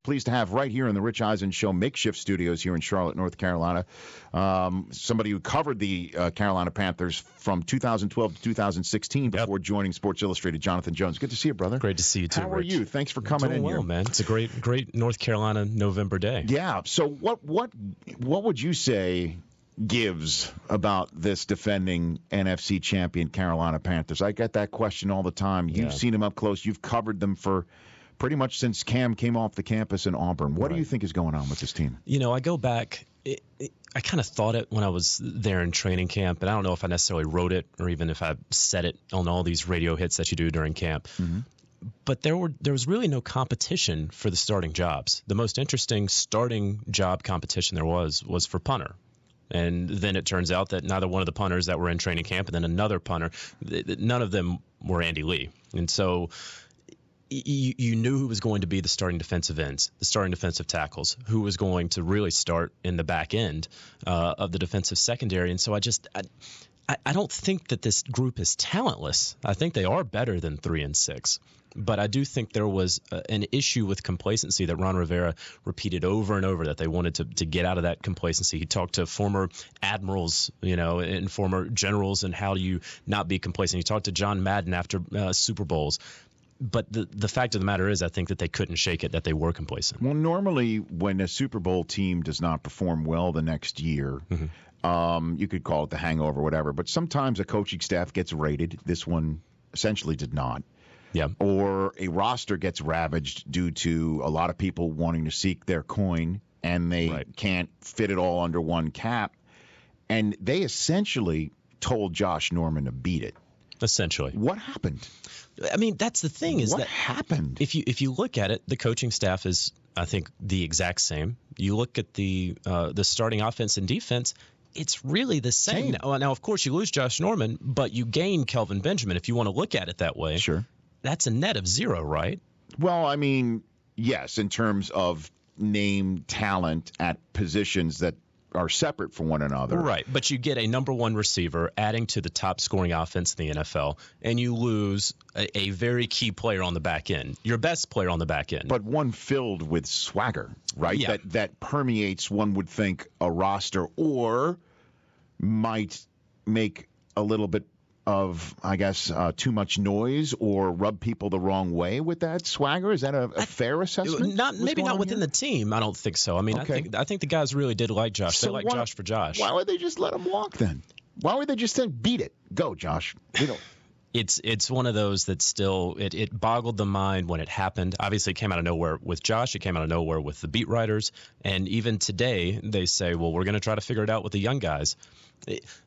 Pleased to have right here in the Rich Eisen Show makeshift studios here in Charlotte, North Carolina, somebody who covered the Carolina Panthers from 2012 to 2016 before joining Sports Illustrated, Jonathan Jones. Good to see you, brother. Great to see you too, How are you? Thanks for coming in here. Man. It's a great North Carolina November day. Yeah. So what would you say gives about this defending NFC champion Carolina Panthers? I get that question all the time. You've seen them up close. You've covered them for pretty much since Cam came off the campus in Auburn. What do you think is going on with this team? I go back. I kind of thought it when I was there in training camp, and I don't know if I necessarily wrote it or even if I said it on all these radio hits that you do during camp. Mm-hmm. But there was really no competition for the starting jobs. The most interesting starting job competition there was for punter. And then it turns out that neither one of the punters that were in training camp and then another punter, none of them were Andy Lee. And so you knew who was going to be the starting defensive ends, the starting defensive tackles, who was going to really start in the back end of the defensive secondary. And so I don't think that this group is talentless. I think they are better than 3-6. But I do think there was an issue with complacency that Ron Rivera repeated over and over, that they wanted to get out of that complacency. He talked to former admirals, and former generals, and how do you not be complacent. He talked to John Madden after Super Bowls. But the fact of the matter is, I think that they couldn't shake it, that they were complacent. Well, normally when a Super Bowl team does not perform well the next year, you could call it the hangover, whatever. But sometimes a coaching staff gets raided. This one essentially did not. Yeah. Or a roster gets ravaged due to a lot of people wanting to seek their coin, and they can't fit it all under one cap. And they essentially told Josh Norman to beat it. Essentially. What happened? I mean, that's the thing is what happened? If you look at it, the coaching staff is, I think, the exact same. You look at the starting offense and defense, it's really the same. Now, of course, you lose Josh Norman, but you gain Kelvin Benjamin, if you want to look at it that way. Sure. That's a net of 0, right? Well, I mean, yes, in terms of name talent at positions that are separate from one another. Right, but you get a number one receiver adding to the top scoring offense in the NFL, and you lose a very key player on the back end, your best player on the back end. But one filled with swagger, right? Yeah. That permeates, one would think, a roster, or might make a little bit of, I guess, too much noise or rub people the wrong way with that swagger? Is that a fair assessment? Maybe not within the team. I don't think so. I mean, okay. I think the guys really did like Josh. So they liked Josh for Josh. Why would they just let him walk then? Why would they just say, beat it? Go, Josh. It's one of those that still it boggled the mind when it happened. Obviously, it came out of nowhere with Josh. It came out of nowhere with the beat writers. And even today, they say, well, we're going to try to figure it out with the young guys.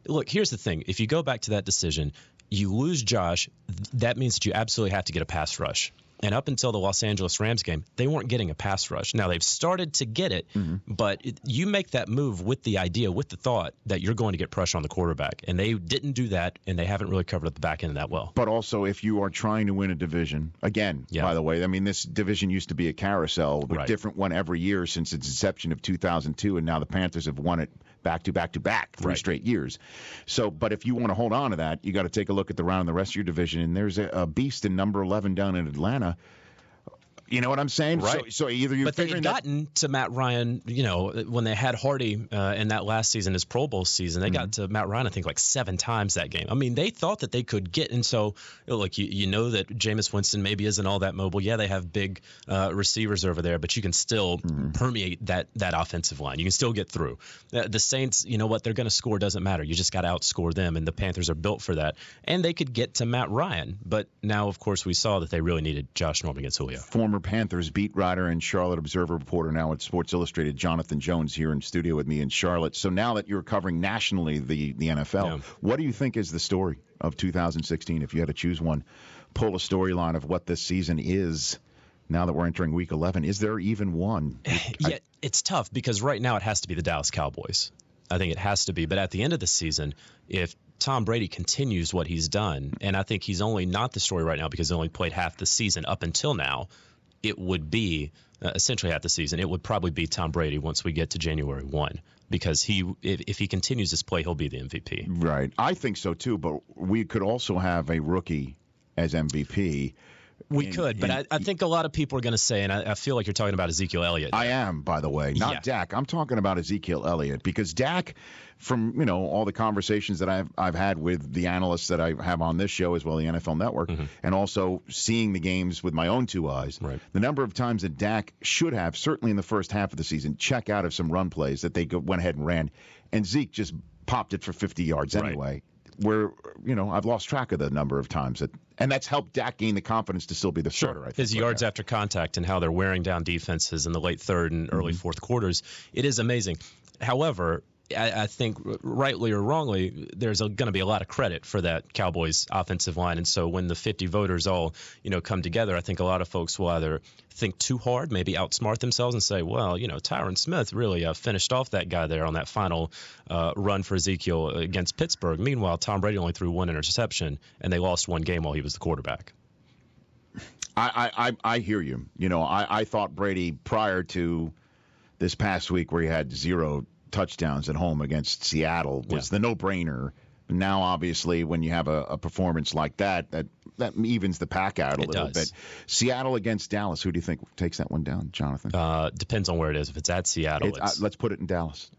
Look, here's the thing. If you go back to that decision, you lose Josh, that means that you absolutely have to get a pass rush. And up until the Los Angeles Rams game, they weren't getting a pass rush. Now, they've started to get it, but you make that move with the idea, with the thought that you're going to get pressure on the quarterback. And they didn't do that, and they haven't really covered up the back end that well. But also, if you are trying to win a division, again, by the way, I mean, this division used to be a carousel, a different one every year since its inception of 2002, and now the Panthers have won it back-to-back 3 straight years. So, but if you want to hold on to that, you got to take a look at the round of the rest of your division, and there's a beast in number 11 down in Atlanta. You know what I'm saying? Right. So either you're they had gotten to Matt Ryan, when they had Hardy in that last season, his Pro Bowl season, they got to Matt Ryan, I think, like 7 times that game. I mean, they thought that they could get, and so, look, you know that Jameis Winston maybe isn't all that mobile. Yeah, they have big receivers over there, but you can still permeate that offensive line. You can still get through. The Saints, you know what, they're going to score, doesn't matter. You just got to outscore them, and the Panthers are built for that. And they could get to Matt Ryan, but now, of course, we saw that they really needed Josh Norman against Julio. Former Panthers beat writer and Charlotte Observer reporter, now at Sports Illustrated, Jonathan Jones, here in studio with me in Charlotte. So now that you're covering nationally the NFL, what do you think is the story of 2016? If you had to choose one, pull a storyline of what this season is now that we're entering Week 11. Is there even one? It's tough because right now it has to be the Dallas Cowboys. I think it has to be. But at the end of the season, if Tom Brady continues what he's done, and I think he's only not the story right now because he only played half the season up until now, it would be essentially half the season. It would probably be Tom Brady once we get to January 1, because if he continues this play, he'll be the MVP. Right. I think so, too, but we could also have a rookie as MVP We could, but I think a lot of people are going to say, and I feel like you're talking about Ezekiel Elliott. I am, by the way, not Dak. I'm talking about Ezekiel Elliott because Dak, from all the conversations that I've had with the analysts that I have on this show as well, the NFL Network, and also seeing the games with my own two eyes, the number of times that Dak should have, certainly in the first half of the season, check out of some run plays that they went ahead and ran, and Zeke just popped it for 50 yards anyway. Where I've lost track of the number of times and that's helped Dak gain the confidence to still be the starter. I think, his yards after contact and how they're wearing down defenses in the late third and early fourth quarters, it is amazing. However, I think rightly or wrongly, there's going to be a lot of credit for that Cowboys offensive line. And so when the 50 voters all, come together, I think a lot of folks will either think too hard, maybe outsmart themselves and say, well, Tyron Smith really finished off that guy there on that final run for Ezekiel against Pittsburgh. Meanwhile, Tom Brady only threw one interception, and they lost one game while he was the quarterback. I hear you. I thought Brady prior to this past week where he had 0 touchdowns at home against Seattle was the no-brainer. Now, obviously, when you have a performance like that evens the pack out a little bit. Seattle against Dallas, who do you think takes that one down, Jonathan? Depends on where it is. If it's at Seattle, let's put it in Dallas.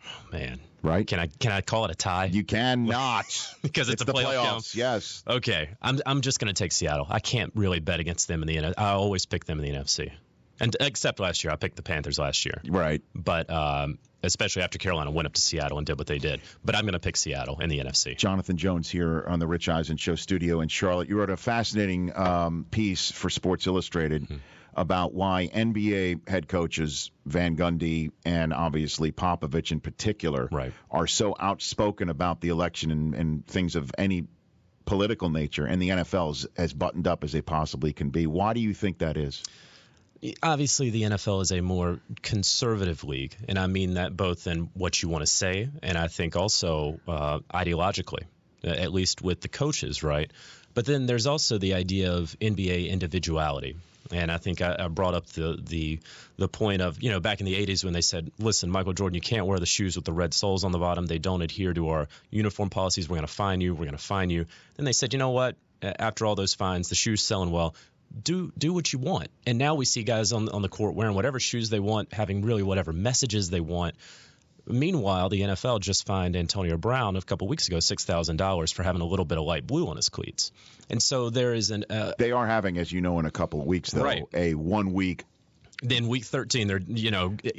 Oh, man. Right? Can I call it a tie? You cannot. Because it's a playoffs. Yes. Okay. I'm just going to take Seattle. I can't really bet against them in the NFC. I always pick them in the NFC. And except last year, I picked the Panthers last year. Right. But especially after Carolina went up to Seattle and did what they did. But I'm going to pick Seattle in the NFC. Jonathan Jones here on the Rich Eisen Show studio in Charlotte. You wrote a fascinating piece for Sports Illustrated about why NBA head coaches Van Gundy and obviously Popovich in particular are so outspoken about the election and things of any political nature, and the NFL is as buttoned up as they possibly can be. Why do you think that is? Obviously, the NFL is a more conservative league, and I mean that both in what you want to say and I think also ideologically, at least with the coaches, right? But then there's also the idea of NBA individuality. And I think I brought up the point of, back in the 80s when they said, listen, Michael Jordan, you can't wear the shoes with the red soles on the bottom. They don't adhere to our uniform policies. We're going to fine you. We're going to fine you. Then they said, you know what? After all those fines, the shoe's selling well. Do what you want. And now we see guys on the court wearing whatever shoes they want, having really whatever messages they want. Meanwhile, the NFL just fined Antonio Brown a couple weeks ago $6,000 for having a little bit of light blue on his cleats. And so there is an they are having, as you know, in a couple of weeks, though, a 1 week. Then week 13, they're,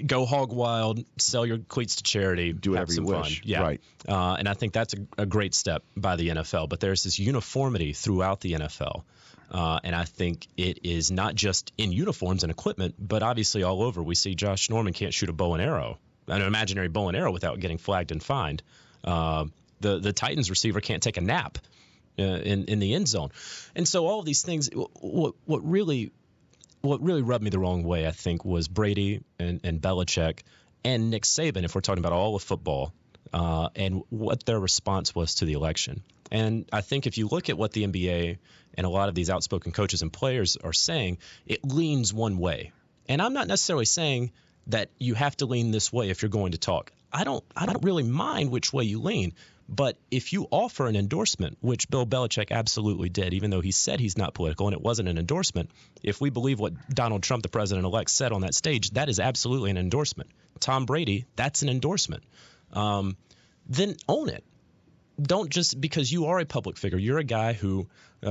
go hog wild, sell your cleats to charity, do whatever you wish. Yeah. Right. And I think that's a great step by the NFL. But there's this uniformity throughout the NFL. And I think it is not just in uniforms and equipment, but obviously all over. We see Josh Norman can't shoot a bow and arrow, an imaginary bow and arrow, without getting flagged and fined. The Titans receiver can't take a nap in the end zone. And so all of these things, what really rubbed me the wrong way, I think, was Brady and Belichick and Nick Saban, if we're talking about all of football, and what their response was to the election. And I think if you look at what the NBA and a lot of these outspoken coaches and players are saying, it leans one way. And I'm not necessarily saying that you have to lean this way if you're going to talk. I don't really mind which way you lean. But if you offer an endorsement, which Bill Belichick absolutely did, even though he said he's not political and it wasn't an endorsement, if we believe what Donald Trump, the president-elect, said on that stage, that is absolutely an endorsement. Tom Brady, that's an endorsement. Then own it. Don't just because you are a public figure, you're a guy who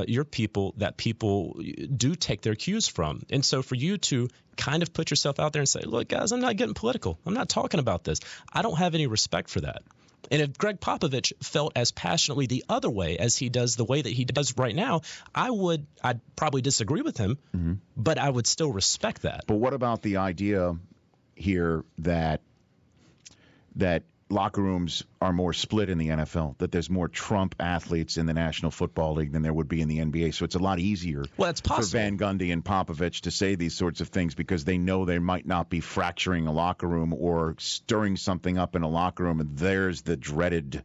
you're people that people do take their cues from. And so for you to kind of put yourself out there and say, look, guys, I'm not getting political. I'm not talking about this. I don't have any respect for that. And if Greg Popovich felt as passionately the other way as he does the way that he does right now, I'd probably disagree with him, but I would still respect that. But what about the idea here that locker rooms are more split in the NFL, that there's more Trump athletes in the National Football League than there would be in the NBA. So it's a lot easier for Van Gundy and Popovich to say these sorts of things because they know they might not be fracturing a locker room or stirring something up in a locker room. And there's the dreaded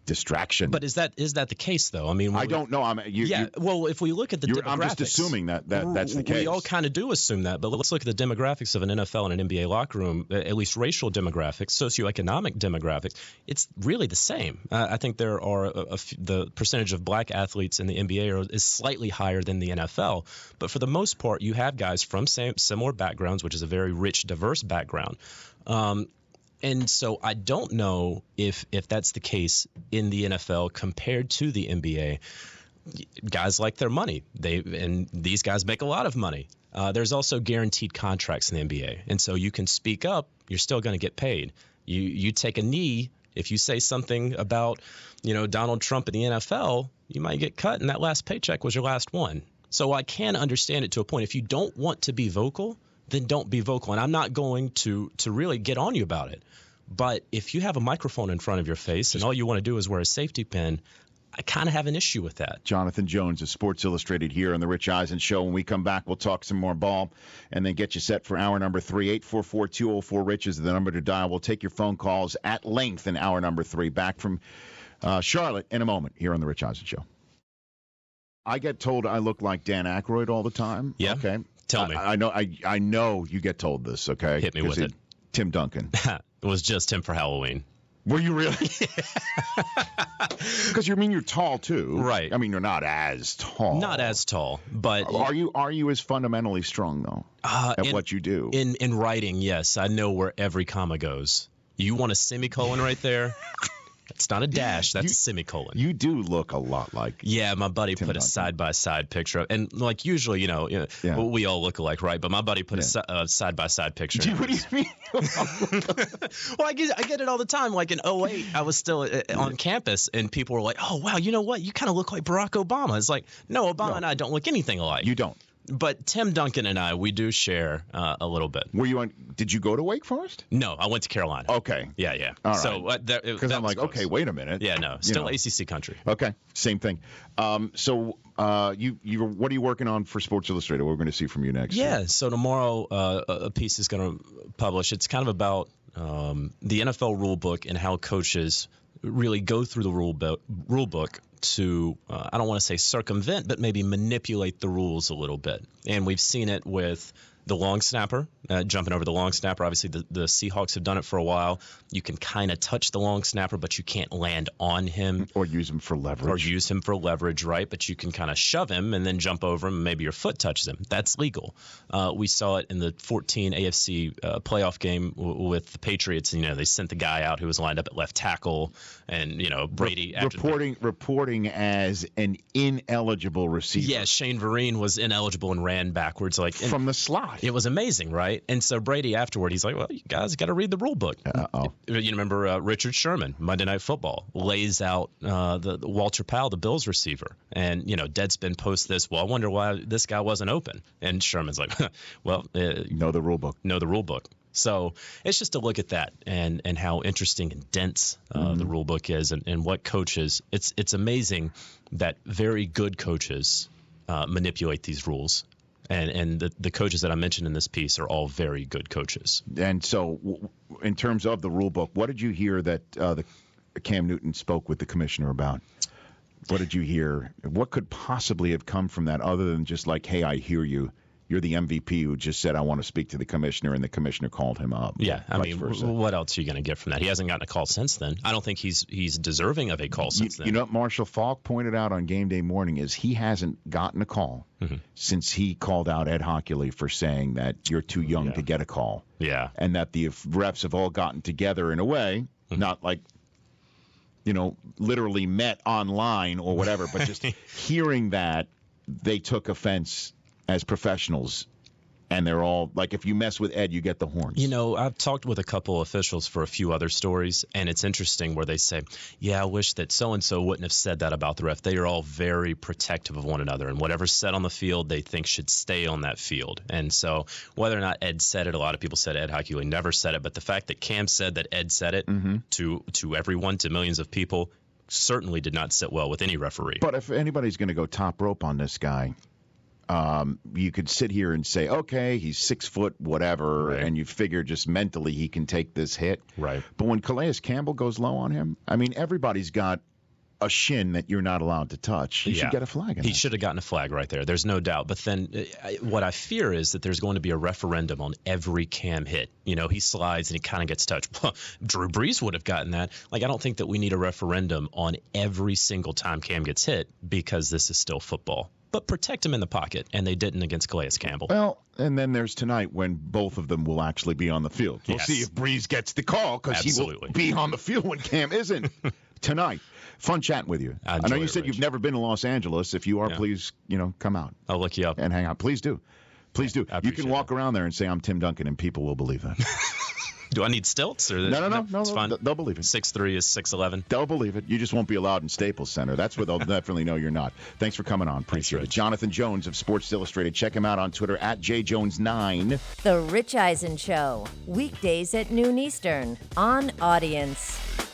distraction. But is that the case though? I mean, I don't know. Well, if we look at the demographics, I'm just assuming that's the case. We all kind of do assume that, but let's look at the demographics of an NFL and an NBA locker room, at least racial demographics, socioeconomic demographics. It's really the same. I think there are the percentage of black athletes in the NBA is slightly higher than the NFL, but for the most part, you have guys from similar backgrounds, which is a very rich, diverse background. And so I don't know if that's the case in the NFL compared to the NBA. Guys like their money. And these guys make a lot of money. There's also guaranteed contracts in the NBA. And so you can speak up, you're still going to get paid. You take a knee, if you say something about, Donald Trump in the NFL, you might get cut, and that last paycheck was your last one. So I can understand it to a point. If you don't want to be vocal, then don't be vocal. And I'm not going to really get on you about it. But if you have a microphone in front of your face and all you want to do is wear a safety pin, I kind of have an issue with that. Jonathan Jones of Sports Illustrated here on the Rich Eisen Show. When we come back, we'll talk some more ball and then get you set for hour number 3. 844-204-RICH is the number to dial. We'll take your phone calls at length in hour number 3. Back from Charlotte in a moment here on the Rich Eisen Show. I get told I look like Dan Aykroyd all the time. Yeah. Okay. Tell me. I know you get told this, okay? Hit me with it. Tim Duncan. It was just him for Halloween. Were you really? Because you're tall too, right? I mean, you're not as tall. Not as tall, but are you as fundamentally strong though at what you do? In writing, yes, I know where every comma goes. You want a semicolon right there? It's not a dash. That's a semicolon. You do look a lot like. Yeah, my buddy put a side-by-side picture up. And like usually, we all look alike, right? But my buddy put a side-by-side picture. What do you mean? Well, I get it all the time. Like in 2008, I was still on campus, and people were like, oh, wow, you know what? You kind of look like Barack Obama. It's like, no, Obama and I don't look anything alike. You don't. But Tim Duncan and I, we do share a little bit. Did you go to Wake Forest? No, I went to Carolina. Okay. Yeah. All right. So because I'm like, close. Okay, wait a minute. Yeah, no, still ACC country. Okay, same thing. So what are you working on for Sports Illustrated? What we're going to see from you next? Yeah. So tomorrow, a piece is going to publish. It's kind of about the NFL rule book and how coaches really go through the rule book to, I don't want to say circumvent, but maybe manipulate the rules a little bit. And we've seen it with the long snapper, jumping over the long snapper. Obviously, the Seahawks have done it for a while. You can kind of touch the long snapper, but you can't land on him. Or use him for leverage. Right? But you can kind of shove him and then jump over him, and maybe your foot touches him. That's legal. We saw it in the 14 AFC playoff game with the Patriots. They sent the guy out who was lined up at left tackle, and, Brady. Reporting as an ineligible receiver. Yeah, Shane Vereen was ineligible and ran backwards. From the slot. It was amazing, right? And so Brady afterward, he's like, well, you guys got to read the rule book. Uh-oh. You remember Richard Sherman, Monday Night Football, lays out the Walter Powell, the Bills receiver. And, Deadspin posts this, well, I wonder why this guy wasn't open. And Sherman's like, well. Know the rule book. Know the rule book. So it's just to look at that and how interesting and dense the rule book is and what coaches. It's amazing that very good coaches manipulate these rules. And the coaches that I mentioned in this piece are all very good coaches. And so in terms of the rule book, what did you hear that Cam Newton spoke with the commissioner about? What did you hear? What could possibly have come from that other than just like, hey, I hear you. You're the MVP who just said, I want to speak to the commissioner, and the commissioner called him up. Yeah, I mean, what else are you going to get from that? He hasn't gotten a call since then. I don't think he's deserving of a call since then. You know what Marshall Faulk pointed out on game day morning is he hasn't gotten a call since he called out Ed Hockley for saying that you're too young to get a call. Yeah. And that the refs have all gotten together in a way, not like, literally met online or whatever, but just hearing that they took offense as professionals, and they're all like, if you mess with Ed, you get the horns. I've talked with a couple officials for a few other stories, and it's interesting where they say, yeah, I wish that so-and-so wouldn't have said that about the ref. They are all very protective of one another, and whatever's said on the field, they think should stay on that field. And so whether or not Ed said it, a lot of people said Ed Hockley never said it, but the fact that Cam said that Ed said it to everyone, to millions of people, certainly did not sit well with any referee. But if anybody's going to go top rope on this guy, you could sit here and say, okay, he's 6 foot, whatever, right, and you figure just mentally he can take this hit. Right. But when Calais Campbell goes low on him, I mean, everybody's got a shin that you're not allowed to touch, he should get a flag. He should have gotten a flag right there. There's no doubt. But then what I fear is that there's going to be a referendum on every Cam hit. He slides and he kind of gets touched. Drew Brees would have gotten that. I don't think that we need a referendum on every single time Cam gets hit because this is still football. But protect him in the pocket, and they didn't against Calais Campbell. Well, and then there's tonight when both of them will actually be on the field. We'll see if Brees gets the call because he will be on the field when Cam isn't tonight. Fun chatting with you. I know you said you've never been to Los Angeles. If you are, please, come out. I'll look you up. And hang out. Please do. Please do. You can walk around there and say, I'm Tim Duncan, and people will believe that. Do I need stilts? Or No. It's fine. They'll believe it. 6'3" is 6'11". They'll believe it. You just won't be allowed in Staples Center. That's where they'll definitely know you're not. Thanks for coming on. Appreciate it. Jonathan Jones of Sports Illustrated. Check him out on Twitter at JJones9. The Rich Eisen Show. Weekdays at noon Eastern on Audience.